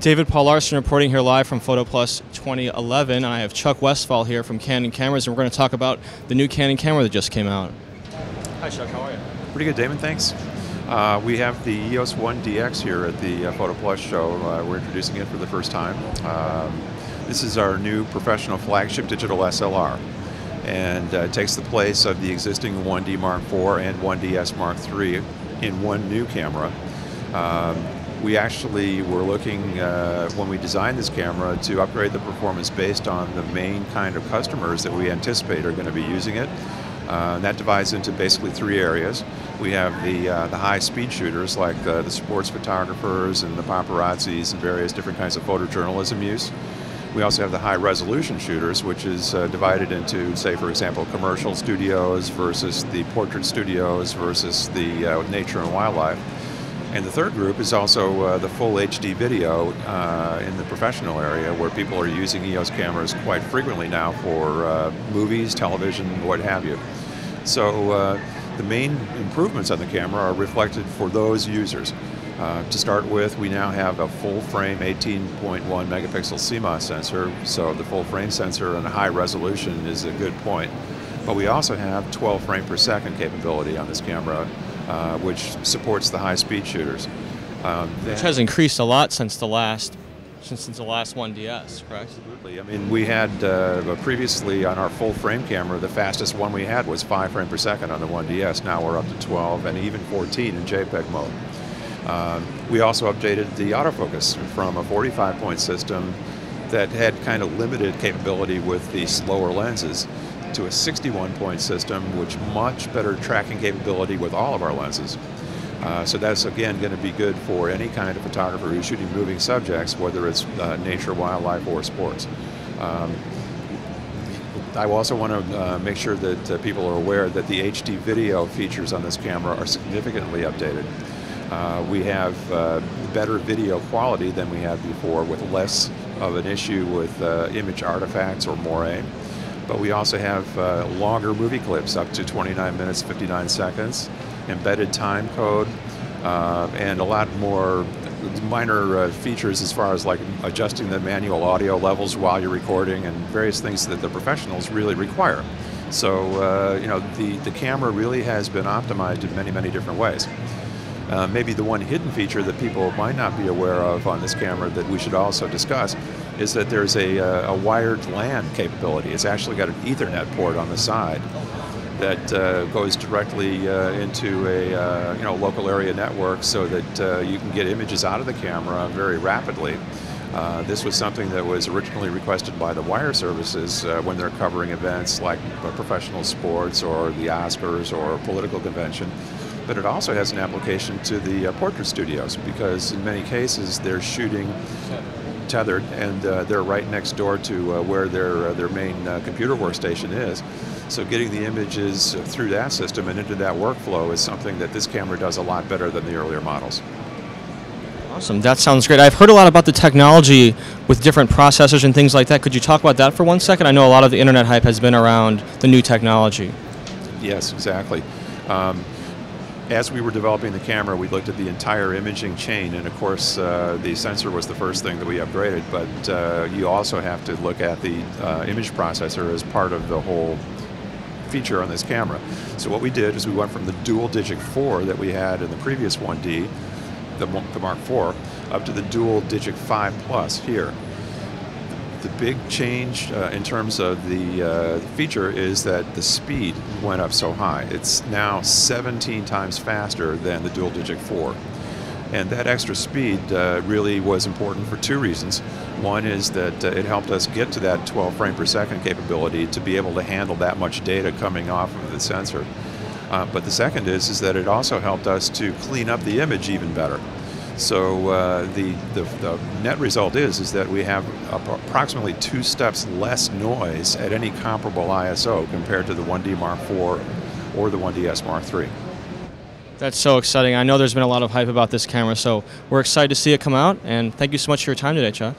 David, Paul Larson reporting here live from PhotoPlus 2011. I have Chuck Westfall here from Canon Cameras, and we're going to talk about the new Canon camera that just came out. Hi Chuck, how are you? Pretty good, Damon, thanks. We have the EOS 1DX here at the PhotoPlus show. We're introducing it for the first time. This is our new professional flagship digital SLR, and it takes the place of the existing 1D Mark IV and 1DS Mark III in one new camera. We actually were looking, when we designed this camera, to upgrade the performance based on the main kind of customers that we anticipate are going to be using it. And that divides into basically three areas. We have the high-speed shooters, like the sports photographers and the paparazzis and various different kinds of photojournalism use. We also have the high-resolution shooters, which is divided into, say, for example, commercial studios versus the portrait studios versus the nature and wildlife. And the third group is also the full HD video in the professional area, where people are using EOS cameras quite frequently now for movies, television, what have you. So the main improvements on the camera are reflected for those users. To start with, we now have a full-frame 18.1 megapixel CMOS sensor, so the full-frame sensor and high resolution is a good point. But we also have 12 frames per second capability on this camera, which supports the high-speed shooters. Which has increased a lot since the last 1DS, correct? Absolutely. I mean, we had previously on our full-frame camera, the fastest one we had was 5 frames per second on the 1DS. Now we're up to 12 and even 14 in JPEG mode. We also updated the autofocus from a 45-point system that had kind of limited capability with the slower lenses to a 61-point system, which much better tracking capability with all of our lenses. So that's, again, going to be good for any kind of photographer who's shooting moving subjects, whether it's nature, wildlife, or sports. I also want to make sure that people are aware that the HD video features on this camera are significantly updated. We have better video quality than we had before, with less of an issue with image artifacts or moire. But we also have longer movie clips, up to 29 minutes, 59 seconds, embedded time code, and a lot more minor features as far as like adjusting the manual audio levels while you're recording and various things that the professionals really require. So, you know, the camera really has been optimized in many, many different ways. Maybe the one hidden feature that people might not be aware of on this camera that we should also discuss is that there's a wired LAN capability. It's actually got an Ethernet port on the side that goes directly into a local area network, so that you can get images out of the camera very rapidly. This was something that was originally requested by the wire services when they're covering events like professional sports or the Oscars or a political convention. But it also has an application to the portrait studios, because in many cases they're shooting tethered, and they're right next door to where their main computer workstation is. So getting the images through that system and into that workflow is something that this camera does a lot better than the earlier models. Awesome, that sounds great. I've heard a lot about the technology with different processors and things like that. Could you talk about that for 1 second? I know a lot of the internet hype has been around the new technology. Yes, exactly. As we were developing the camera, we looked at the entire imaging chain, and of course the sensor was the first thing that we upgraded, but you also have to look at the image processor as part of the whole feature on this camera. So what we did is we went from the dual digit 4 that we had in the previous 1D, the Mark IV, up to the dual digit 5 Plus here. The big change in terms of the feature is that the speed went up so high. It's now 17 times faster than the dual digit 4. And that extra speed really was important for two reasons. One is that it helped us get to that 12 frame per second capability to be able to handle that much data coming off of the sensor. But the second is that it also helped us to clean up the image even better. So the net result is that we have approximately 2 steps less noise at any comparable ISO compared to the 1D Mark IV or the 1DS Mark III. That's so exciting. I know there's been a lot of hype about this camera, so we're excited to see it come out, and thank you so much for your time today, Chuck.